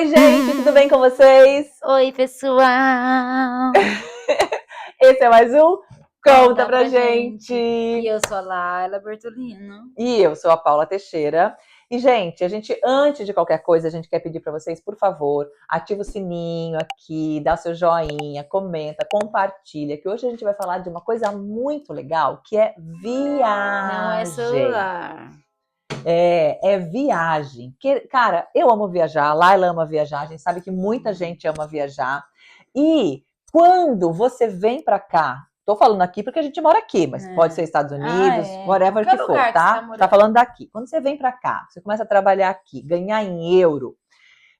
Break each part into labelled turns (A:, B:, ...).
A: Oi, gente, tudo bem com vocês?
B: Oi, pessoal!
A: Esse é mais um Conta
B: Conta
A: Pra
B: pra gente. E
A: Gente.
B: eu sou a Laila Bertolino.
A: E eu sou a Paula Teixeira. E, gente, antes de qualquer coisa, a gente quer pedir para vocês, por favor, ativa o sininho aqui, dá o seu joinha, comenta, compartilha, que hoje a gente vai falar de uma coisa muito legal, que é
B: Não é
A: viagem.
B: celular.
A: É viagem. Cara, eu amo viajar, a Laila ama viajar, a gente sabe que muita gente ama viajar. E quando você vem para cá, tô falando aqui porque a gente mora aqui, mas pode ser Estados Unidos, whatever
B: Qualquer
A: que for,
B: lugar que você tá
A: tá? Tá
B: morando.
A: falando daqui. Quando você vem para cá, você começa a trabalhar aqui, ganhar em euro,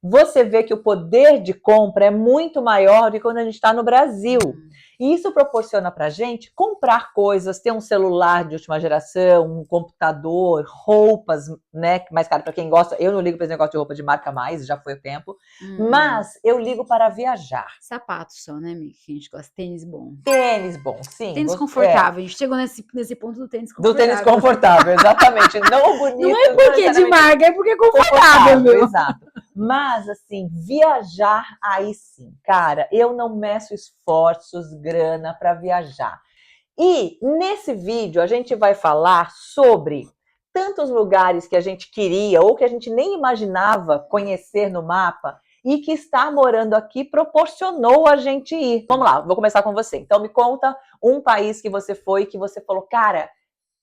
A: você vê que o poder de compra é muito maior do que quando a gente está no Brasil. E isso proporciona para a gente comprar coisas, ter um celular de última geração, um computador, roupas, né? Mais caro para quem gosta. Eu não ligo para esse negócio de roupa de marca mais, já foi o tempo. Mas eu ligo para viajar.
B: Sapato só, né, amiga? Que a gente gosta. Tênis bom.
A: Tênis bom, sim.
B: Tênis confortável. A gente chegou nesse ponto do tênis
A: Do
B: confortável.
A: tênis confortável, exatamente. Não bonito.
B: Não é porque é de marca, é porque é confortável, meu.
A: Exato. Mas, assim, viajar, aí sim. Cara, eu não meço esforços, grana para viajar. E nesse vídeo a gente vai falar sobre tantos lugares que a gente queria ou que a gente nem imaginava conhecer no mapa e que estar morando aqui proporcionou a gente ir. Vamos lá, vou começar com você. Então me conta um país que você foi que você falou, cara,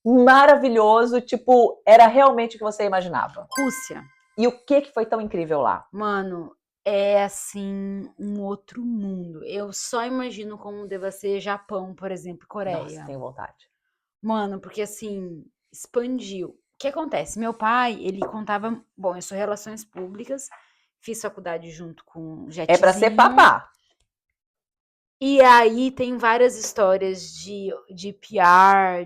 A: maravilhoso, tipo, era realmente o que você imaginava.
B: Rússia.
A: E o que foi tão incrível lá?
B: Mano, é assim, um outro mundo. Eu só imagino como deva ser Japão, por exemplo,
A: Nossa,
B: Coreia.
A: tenho vontade.
B: Mano, porque assim, expandiu. O que acontece? Meu pai, ele contava. Bom, eu sou relações públicas, fiz faculdade junto com o
A: É pra ser
B: Jetzinho.
A: papá.
B: E aí tem várias histórias de PR,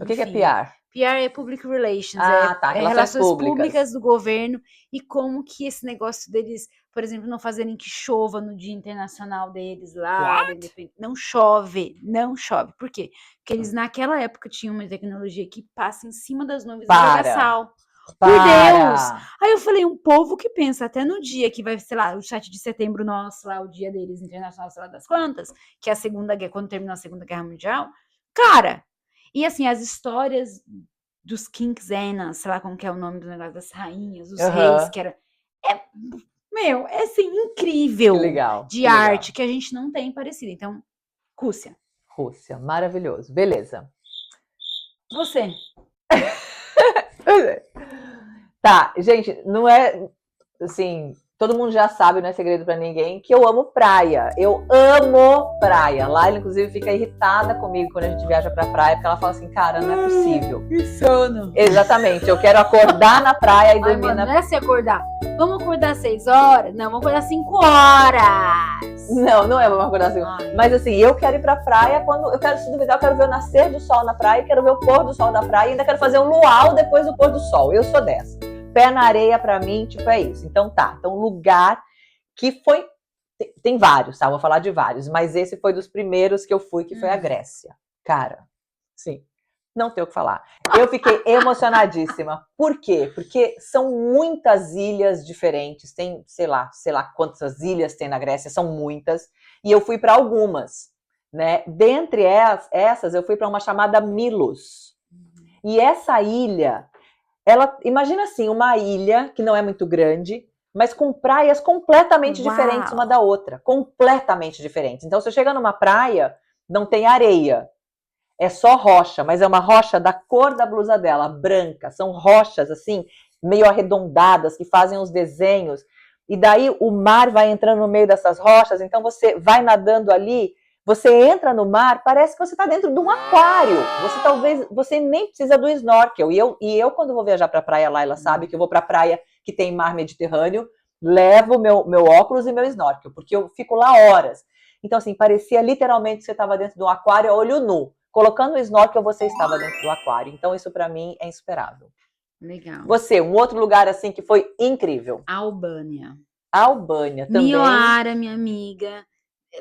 A: O que é
B: enfim.
A: PR?
B: PR é Public Relations,
A: Ah, tá,
B: é
A: relações
B: relações
A: públicas.
B: públicas do governo e como que esse negócio deles, por exemplo, não fazerem que chova no Dia Internacional deles lá, da
A: What?
B: independência. Não chove, não chove. Por quê? Porque eles naquela época tinham uma tecnologia que passa em cima das nuvens e joga
A: Para,
B: sal. Por Deus!
A: para.
B: Aí eu falei, um povo que pensa até no dia que vai, sei lá, o 7 de setembro nosso, lá, o dia deles, internacional, sei lá das quantas, que é a Segunda Guerra, quando terminou a Segunda Guerra Mundial. Cara, e assim, as histórias dos quinzenas, sei lá como que é o nome do negócio, das rainhas, dos reis, que era. É, meu, é assim,
A: Que
B: incrível
A: legal,
B: de
A: que legal.
B: arte que a gente não tem parecido. Então, Rússia.
A: Rússia, maravilhoso. Beleza.
B: Você.
A: Tá, gente, não é assim, todo mundo já sabe, não é segredo pra ninguém, que eu amo praia. Eu amo praia. Laila, inclusive, fica irritada comigo quando a gente viaja pra praia, porque ela fala assim, cara, não é possível.
B: Que sono.
A: Exatamente, eu quero acordar na praia e dormir
B: Mano,
A: na
B: não é se acordar. Vamos acordar 6 horas? Não, vamos acordar 5 horas.
A: Não, não é uma acordar assim.
B: Ai.
A: Mas assim, eu quero ir pra praia quando. Eu quero, se duvidar, eu quero ver o nascer do sol na praia, quero ver o pôr do sol da praia, e ainda quero fazer um luau depois do pôr do sol. Eu sou dessa. Pé na areia pra mim, tipo, é isso. Então tá. Então, lugar que foi. Tem vários, tá? Vou falar de vários, mas esse foi dos primeiros que eu fui, que foi a Grécia. Cara, sim. Não tenho o que falar. Eu fiquei emocionadíssima. Por quê? Porque são muitas ilhas diferentes. Tem, sei lá quantas ilhas tem na Grécia, são muitas. E eu fui para algumas, né? Dentre essas, eu fui para uma chamada Milos. E essa ilha, ela, imagina assim, uma ilha que não é muito grande, mas com praias completamente diferentes uma da outra, completamente diferentes. Então, você chega numa praia, não tem areia, é só rocha, mas é uma rocha da cor da blusa dela, branca. São rochas, assim, meio arredondadas, que fazem os desenhos. E daí o mar vai entrando no meio dessas rochas, então você vai nadando ali, você entra no mar, parece que você está dentro de um aquário. Você nem precisa do snorkel. E eu quando vou viajar para a praia lá, ela sabe que eu vou para a praia que tem mar Mediterrâneo, levo meu óculos e meu snorkel, porque eu fico lá horas. Então, assim, parecia literalmente que você estava dentro de um aquário a olho nu. Colocando o snorkel, você estava dentro do aquário. Então, isso para mim é insuperável.
B: Legal.
A: Você, um outro lugar assim que foi incrível.
B: Albânia.
A: Albânia também.
B: Mioara, minha amiga,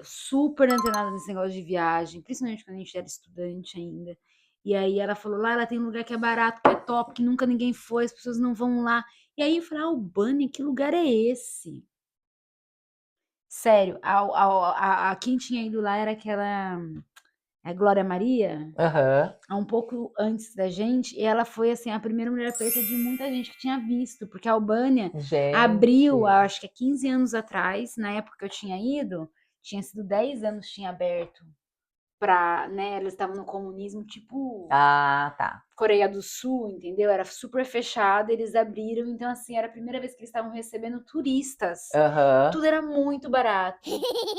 B: super antenada nesse negócio de viagem, principalmente quando a gente era estudante ainda. E aí ela falou, lá ela tem um lugar que é barato, que é top, que nunca ninguém foi, as pessoas não vão lá. E aí eu falei, Albânia, que lugar é esse? Sério, quem tinha ido lá era aquela a Glória Maria,
A: Aham.
B: um pouco antes da gente, e ela foi assim a primeira mulher preta de muita gente que tinha visto, porque a Albânia abriu,
A: Gente.
B: acho que há 15 anos atrás, na época que eu tinha ido, tinha sido 10 anos tinha aberto para, né, eles estavam no comunismo tipo
A: Ah, tá.
B: Coreia do Sul, entendeu? Era super fechado, eles abriram, então assim, era a primeira vez que eles estavam recebendo turistas.
A: Aham.
B: Tudo era muito barato.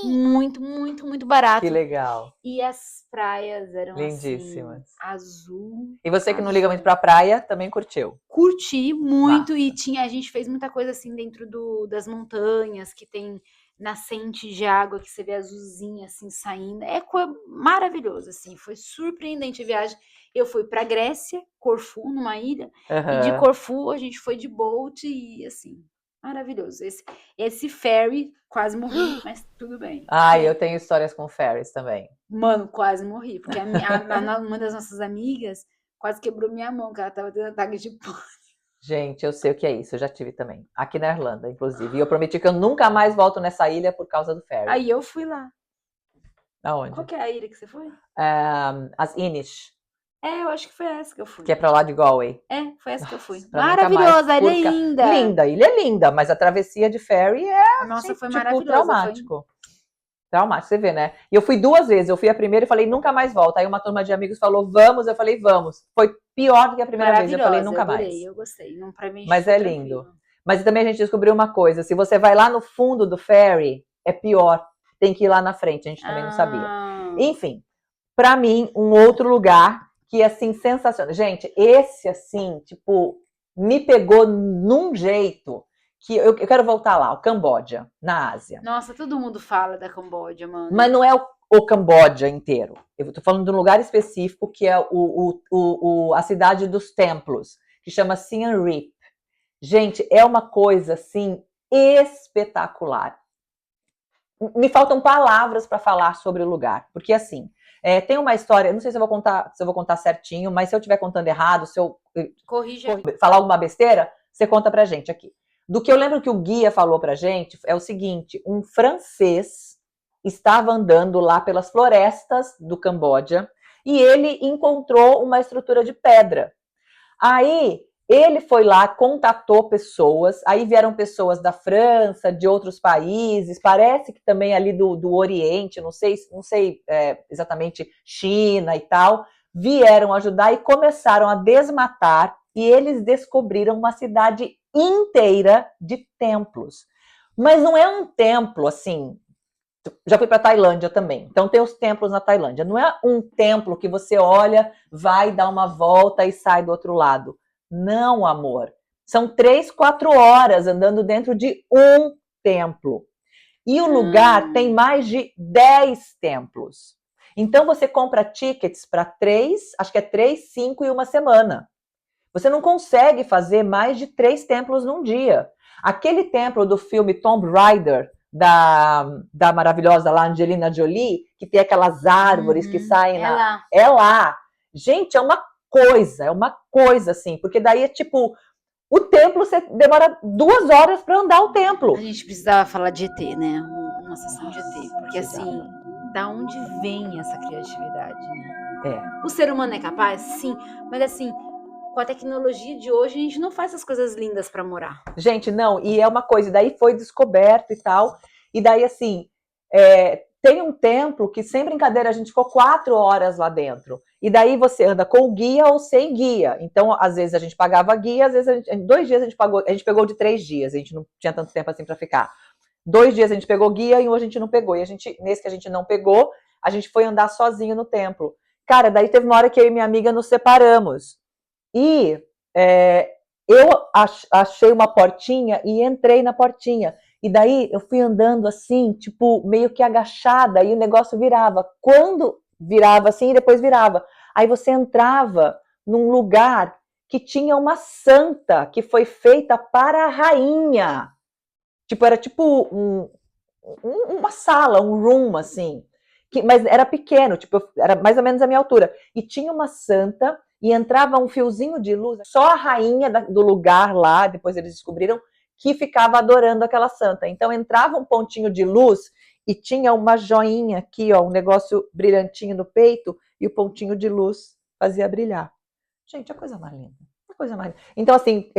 B: Muito, muito, muito
A: Que
B: barato.
A: legal.
B: E as praias eram assim,
A: Lindíssimas.
B: azul,
A: E você que não liga muito
B: azul.
A: pra praia, também curtiu.
B: Curti muito e
A: Massa.
B: a gente fez muita coisa assim dentro das montanhas, que tem nascente de água que você vê azulzinha assim saindo. É maravilhoso assim, foi surpreendente a viagem. Eu fui para Grécia, Corfu, numa ilha, e de
A: Aham.
B: Corfu a gente foi de boat e assim, maravilhoso. Esse ferry quase morri, mas tudo bem.
A: Ah, eu tenho histórias com ferries também.
B: Mano, quase morri, porque uma das nossas amigas quase quebrou minha mão, que ela tava tendo ataque de pânico.
A: Gente, eu sei o que é isso, eu já tive também. Aqui na Irlanda, inclusive. E eu prometi que eu nunca mais volto nessa ilha por causa do ferry.
B: Aí eu fui lá. Qual
A: Aonde?
B: que é a ilha que você foi?
A: As Inish,
B: É, eu acho que foi essa que eu fui.
A: que é pra lá de Galway.
B: É, foi essa que eu fui.
A: Nossa, pra nunca mais.
B: Maravilhosa, ela é linda.
A: Linda, ilha é linda, mas a travessia de ferry é,
B: Nossa, foi
A: tipo,
B: maravilhosa. Foi...
A: traumático. Traumático, você vê, né? E eu fui 2 vezes. Eu fui a primeira e falei, nunca mais volto. Aí uma turma de amigos falou, vamos. Eu falei, vamos. Foi pior do que a primeira vez. Eu falei,
B: Maravilhosa, eu
A: nunca
B: adorei,
A: mais.
B: eu gostei. Não, pra mim
A: Mas
B: foi
A: é lindo.
B: tranquilo.
A: Mas também a gente descobriu uma coisa: se você vai lá no fundo do ferry, é pior. Tem que ir lá na frente. A gente também não sabia. Enfim, pra mim, um outro lugar que, assim, sensacional. Gente, esse, assim, tipo, me pegou num jeito que eu quero voltar lá, o Camboja, na Ásia.
B: Nossa, todo mundo fala da Camboja, mano.
A: Mas não é o Camboja inteiro. Eu tô falando de um lugar específico que é a cidade dos templos, que chama Siem Reap. Gente, é uma coisa, assim, espetacular. Me faltam palavras para falar sobre o lugar, porque, assim, tem uma história, não sei se eu vou contar certinho, mas se eu estiver contando errado, se eu
B: Corrija.
A: falar alguma besteira, você conta pra gente aqui. Do que eu lembro que o guia falou pra gente, é o seguinte: um francês estava andando lá pelas florestas do Camboja e ele encontrou uma estrutura de pedra. Aí ele foi lá, contatou pessoas, aí vieram pessoas da França, de outros países, parece que também ali do Oriente, não sei exatamente, China e tal, vieram ajudar e começaram a desmatar, e eles descobriram uma cidade inteira de templos. Mas não é um templo assim. Já fui para Tailândia também, então tem os templos na Tailândia. Não é um templo que você olha, vai dar uma volta e sai do outro lado. Não, amor. São 3, 4 horas andando dentro de um templo. E o lugar tem mais de 10 templos. Então você compra tickets para 3, acho que é 3, 5 e uma semana. Você não consegue fazer mais de 3 templos num dia. Aquele templo do filme Tomb Raider, da maravilhosa lá Angelina Jolie, que tem aquelas árvores que saem
B: lá.
A: É lá. Gente, é uma coisa assim, porque daí é tipo, o templo você demora 2 horas para andar o templo.
B: A gente precisava falar de ET, né? Uma sessão de ET, porque
A: precisava.
B: assim, da onde vem essa criatividade, né?
A: É.
B: O ser humano é capaz? Sim, mas assim, com a tecnologia de hoje, a gente não faz essas coisas lindas para morar.
A: Gente, não, e é uma coisa, daí foi descoberto e tal, e daí assim, tem um templo que sem brincadeira a gente ficou 4 horas lá dentro, e daí você anda com guia ou sem guia, então às vezes a gente pagava guia, às vezes em 2 dias a gente pegou de 3 dias, a gente não tinha tanto tempo assim para ficar. 2 dias a gente pegou guia e um a gente não pegou, e nesse que a gente não pegou, a gente foi andar sozinho no templo. Cara, daí teve uma hora que eu e minha amiga nos separamos, e eu achei uma portinha e entrei na portinha. E daí eu fui andando assim, tipo, meio que agachada, e o negócio virava. Quando virava assim, depois virava. Aí você entrava num lugar que tinha uma santa que foi feita para a rainha. Tipo, era tipo uma sala, um room, assim. Mas era pequeno, tipo, era mais ou menos a minha altura. E tinha uma santa, e entrava um fiozinho de luz. Só a rainha do lugar lá, depois eles descobriram, que ficava adorando aquela santa. Então entrava um pontinho de luz e tinha uma joinha aqui, ó, um negócio brilhantinho no peito, e o pontinho de luz fazia brilhar. Gente, é coisa mais linda. Coisa mais linda. Então, assim,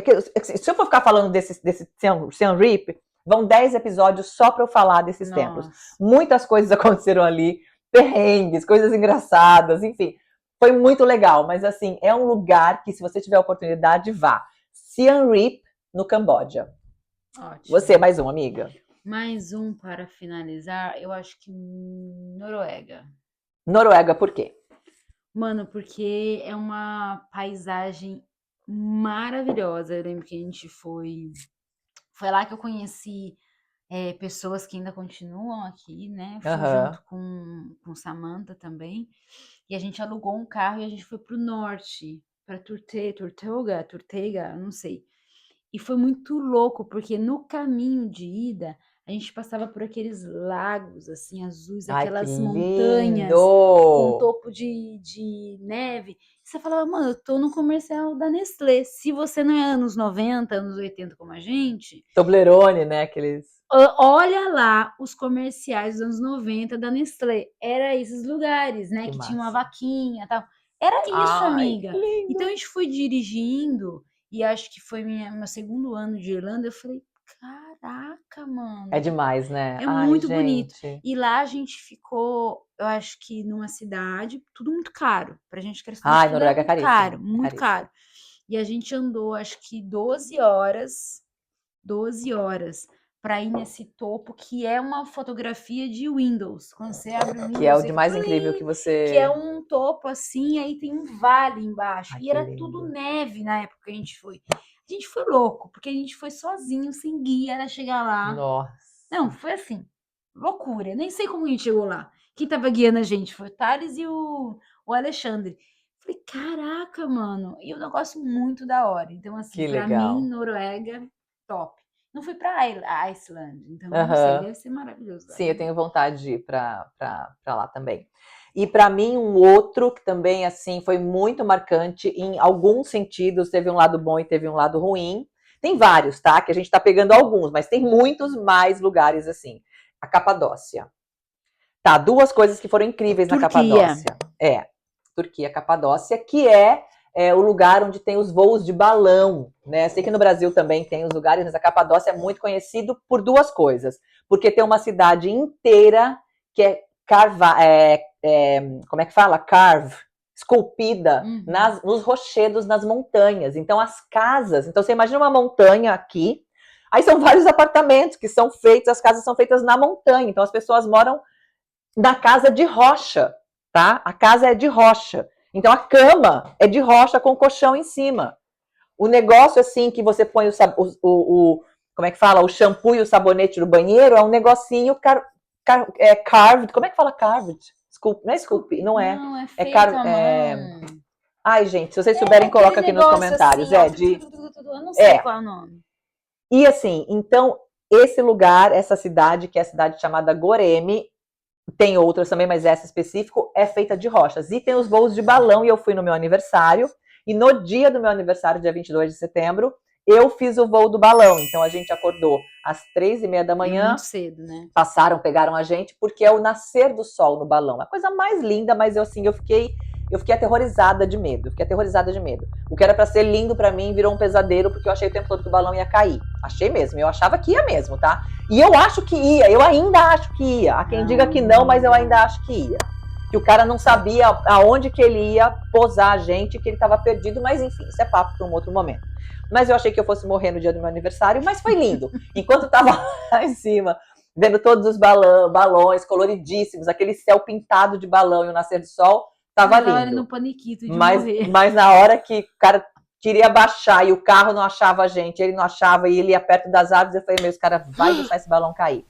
A: se eu for ficar falando desse Siem Reap, vão 10 episódios só para eu falar desses templos. Muitas coisas aconteceram ali, perrengues, coisas engraçadas, enfim. Foi muito legal, mas assim, é um lugar que, se você tiver a oportunidade, vá. Siem Reap, no Camboja.
B: Ótimo.
A: Você, mais um, amiga?
B: Mais um para finalizar, eu acho que Noruega.
A: Noruega, por quê?
B: Mano, porque é uma paisagem maravilhosa. Eu lembro que a gente foi lá que eu conheci pessoas que ainda continuam aqui, né? Fui junto com Samantha também. E a gente alugou um carro e a gente foi pro norte, pra Turtega, não sei. E foi muito louco, porque no caminho de ida, a gente passava por aqueles lagos, assim, azuis, aquelas montanhas com topo de neve. E você falava, mano, eu tô no comercial da Nestlé. Se você não é anos 90, anos 80 como a gente...
A: Toblerone, né, aqueles...
B: Olha lá os comerciais dos anos 90 da Nestlé. Era esses lugares, né? Que tinha uma vaquinha e tal. Era isso, amiga. Então a gente foi dirigindo, e acho que foi meu segundo ano de Irlanda. Eu falei, caraca, mano.
A: É demais, né?
B: É muito bonito. E lá a gente ficou, eu acho que numa cidade, tudo muito caro. Pra gente que era estudante,
A: Noruega é
B: muito
A: caríssimo.
B: caro, muito caro. E a gente andou, acho que 12 horas para ir nesse topo, que é uma fotografia de Windows. Quando você abre o Windows,
A: que é o de mais incrível que você...
B: Que é um topo assim, aí tem um vale embaixo. E era tudo neve na época que a gente foi. A gente foi louco, porque a gente foi sozinho, sem guia, era chegar lá.
A: Nossa.
B: Não, foi assim, loucura. Nem sei como a gente chegou lá. Quem tava guiando a gente foi o Thales e o Alexandre. Falei, caraca, mano. E um negócio muito da hora. Então, assim, pra mim, Noruega, top. Não fui pra Iceland, então não sei, deve ser maravilhoso.
A: Sim, eu tenho vontade de ir pra lá também. E para mim, um outro que também, assim, foi muito marcante, em alguns sentidos, teve um lado bom e teve um lado ruim. Tem vários, tá? Que a gente tá pegando alguns, mas tem muitos mais lugares, assim. A Capadócia. Tá, duas coisas que foram incríveis na Capadócia. Turquia, Capadócia, que é o lugar onde tem os voos de balão, né? Sei que no Brasil também tem os lugares, mas a Capadócia é muito conhecido por duas coisas. Porque tem uma cidade inteira que é como é que fala? Esculpida nos rochedos, nas montanhas. Então, as casas... Então, você imagina uma montanha aqui, aí são vários apartamentos que são feitos, as casas são feitas na montanha. Então, as pessoas moram na casa de rocha, tá? A casa é de rocha. Então, a cama é de rocha com colchão em cima. O negócio, assim, que você põe como é que fala? O shampoo e o sabonete no banheiro é um negocinho carved. Como é que fala carved? Não é sculpt, não é.
B: Não, é feito à mão.
A: Ai, gente, se vocês souberem, coloca aqui nos comentários.
B: Assim, eu não sei qual é o nome.
A: E assim, então, esse lugar, essa cidade, que é a cidade chamada Goreme, tem outras também, mas essa específico é feita de rochas. E tem os voos de balão, e eu fui no meu aniversário. E no dia do meu aniversário, dia 22 de setembro, eu fiz o voo do balão. Então, a gente acordou às 3h30 da manhã.
B: Muito cedo, né?
A: Passaram, pegaram a gente, porque é o nascer do sol no balão. A coisa mais linda, mas eu fiquei aterrorizada de medo. O que era para ser lindo para mim virou um pesadelo, porque eu achei o tempo todo que o balão ia cair. Achei mesmo, eu achava que ia mesmo, tá? E eu acho que ia, eu ainda acho que ia. Há quem diga que não, mas eu ainda acho que ia. Que o cara não sabia aonde que ele ia posar a gente, que ele estava perdido, mas enfim, isso é papo para um outro momento. Mas eu achei que eu fosse morrer no dia do meu aniversário, mas foi lindo. Enquanto eu tava lá em cima, vendo todos os balões coloridíssimos, aquele céu pintado de balão e o nascer do sol, tava lindo.
B: No paniquito de morrer.
A: Mas na hora que o cara queria baixar e o carro não achava a gente, ele não achava e ele ia perto das árvores, eu falei, esse cara vai deixar esse balão cair.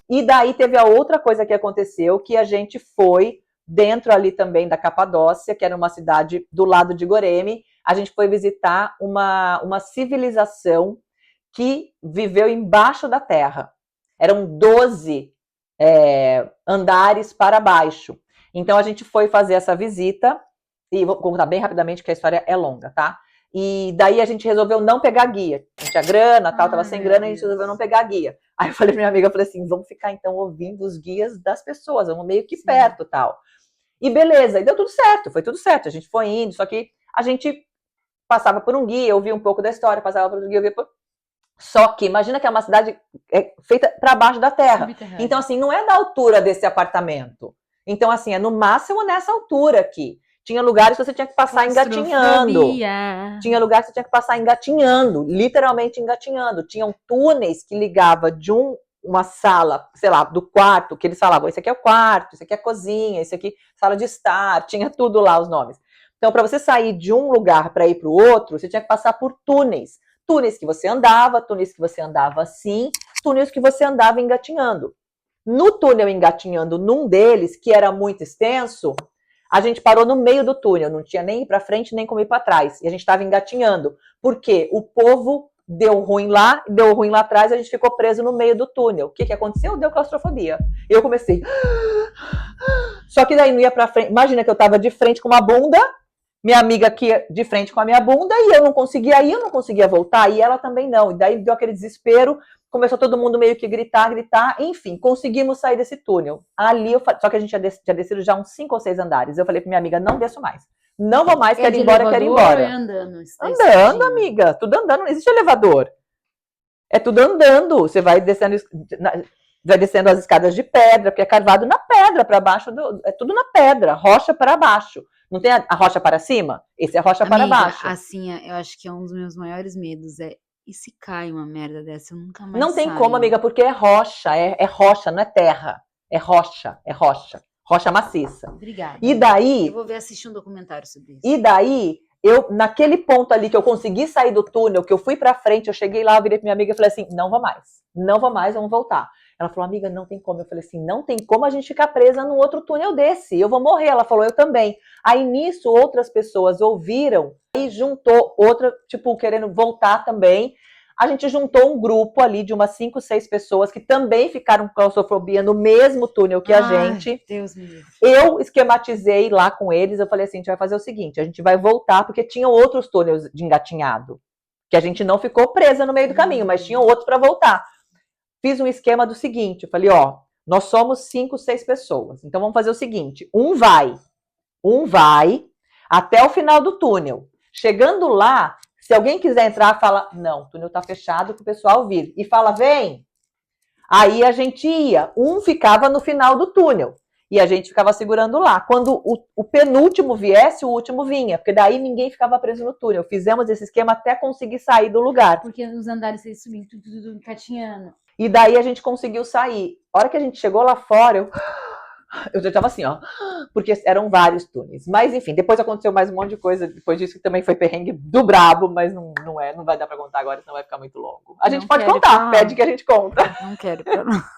A: E daí teve a outra coisa que aconteceu, que a gente foi dentro ali também da Capadócia, que era uma cidade do lado de Goreme, a gente foi visitar uma civilização que viveu embaixo da terra. Eram 12 andares para baixo. Então, a gente foi fazer essa visita, e vou contar bem rapidamente, que a história é longa, tá? E daí a gente resolveu não pegar guia. A gente tinha grana, tal, tava sem
B: meu
A: grana, a gente
B: Deus.
A: resolveu não pegar guia. Aí eu falei pra minha amiga, eu falei assim, vamos ficar então ouvindo os guias das pessoas, vamos meio que
B: Sim.
A: perto, tal. E beleza, e deu tudo certo, foi tudo certo. A gente foi indo, só que a gente passava por um guia, ouvia um pouco da história, passava por um guia, ouvia por... Só que imagina que é uma cidade feita para baixo da terra.
B: Subterrâneo.
A: Então, assim, não é da altura desse apartamento. Então, assim, é no máximo nessa altura aqui. Tinha lugares que você tinha que passar engatinhando.
B: Claustrofobia.
A: Tinha lugares que você tinha que passar engatinhando, literalmente engatinhando. Tinham túneis que ligava de uma sala, sei lá, do quarto, que eles falavam, esse aqui é o quarto, esse aqui é a cozinha, esse aqui sala de estar, tinha tudo lá os nomes. Então, para você sair de um lugar para ir para o outro, você tinha que passar por túneis. Túneis que você andava assim, túneis que você andava engatinhando. No túnel engatinhando, num deles, que era muito extenso, a gente parou no meio do túnel, não tinha nem ir para frente, nem como ir para trás. E a gente estava engatinhando, porque o povo deu ruim lá atrás, a gente ficou preso no meio do túnel. O que aconteceu? Deu claustrofobia. Eu comecei... Só que daí não ia para frente. Imagina que eu estava de frente com uma bunda, minha amiga aqui de frente com a minha bunda, e eu não conseguia ir, eu não conseguia voltar, e ela também não. E daí deu aquele desespero, começou todo mundo meio que gritar, enfim, conseguimos sair desse túnel. Ali, só que a gente tinha descido já uns 5 ou 6 andares. Eu falei pra minha amiga, não desço mais. Não vou mais, quero ir embora, quero ir embora.
B: É andando,
A: andando, amiga, tudo andando, não existe elevador. É tudo andando, você vai descendo as escadas de pedra, porque é carvado na pedra, para baixo, é tudo na pedra, rocha para baixo. Não tem a rocha para cima? Esse é a rocha
B: Amiga,
A: para baixo.
B: Assim, eu acho que é um dos meus maiores medos, e se cai uma merda dessa, eu nunca mais
A: Não tem
B: saio.
A: como, amiga, porque é rocha, é rocha, não é terra. É rocha. Rocha maciça.
B: Obrigada.
A: E daí...
B: Eu vou ver, assistir um documentário sobre isso.
A: E daí, naquele ponto ali que eu consegui sair do túnel, que eu fui pra frente, eu cheguei lá, eu virei pra minha amiga e falei assim, não vou mais, vamos voltar. Ela falou, amiga, não tem como. Eu falei assim, não tem como a gente ficar presa num outro túnel desse, eu vou morrer. Ela falou, eu também. Aí nisso, outras pessoas ouviram, e juntou outra, tipo, querendo voltar também. A gente juntou um grupo ali de umas 5, 6 pessoas que também ficaram com claustrofobia no mesmo túnel que a gente.
B: Deus me livre.
A: Eu esquematizei lá com eles, eu falei assim, a gente vai fazer o seguinte, a gente vai voltar, porque tinham outros túneis de engatinhado, que a gente não ficou presa no meio do caminho, mas tinham outros para voltar. Fiz um esquema do seguinte, eu falei, ó, nós somos 5, 6 pessoas, então vamos fazer o seguinte, um vai até o final do túnel. Chegando lá, se alguém quiser entrar, fala, não, o túnel tá fechado para o pessoal vir. E fala, vem. Aí a gente ia, um ficava no final do túnel. E a gente ficava segurando lá. Quando o penúltimo viesse, o último vinha. Porque daí ninguém ficava preso no túnel. Fizemos esse esquema até conseguir sair do lugar.
B: Porque os andares vocês subindo, tudo encatinhando.
A: E daí a gente conseguiu sair. A hora que a gente chegou lá fora, eu já tava assim, ó. Porque eram vários túneis. Mas enfim, depois aconteceu mais um monte de coisa. Depois disso que também foi perrengue do brabo. Mas não vai dar pra contar agora, senão vai ficar muito longo. A gente pode contar, pede que a gente conta.
B: Não quero falar.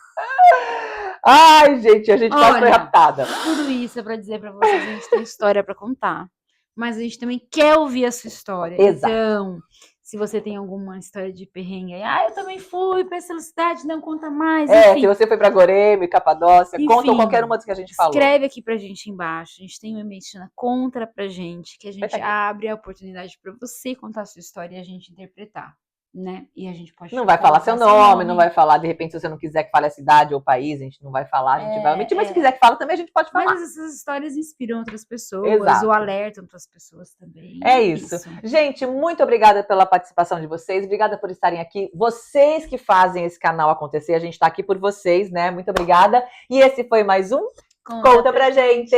A: Ai, gente, a gente quase foi raptada.
B: Tudo isso é pra dizer pra vocês, a gente tem história pra contar. Mas a gente também quer ouvir a sua história.
A: Exato.
B: Então, se você tem alguma história de perrengue aí, eu também fui pra essa cidade, não conta mais. Enfim.
A: Se você foi pra Goreme, Capadócia, conta qualquer uma das que a gente falou.
B: Escreve aqui pra gente embaixo. A gente tem um e-mail na contra pra gente, que a gente abre a oportunidade pra você contar a sua história e a gente interpretar. Né? E a gente pode...
A: Não vai falar seu nome, não vai falar, de repente, se você não quiser que fale a cidade ou o país, a gente não vai falar, a gente vai omitir, mas se quiser que fale também, a gente pode falar.
B: Mas essas histórias inspiram outras pessoas,
A: Exato.
B: Ou alertam outras pessoas também.
A: É isso. Gente, muito obrigada pela participação de vocês, obrigada por estarem aqui. Vocês que fazem esse canal acontecer, a gente tá aqui por vocês, né? Muito obrigada. E esse foi mais um Conta Pra Gente!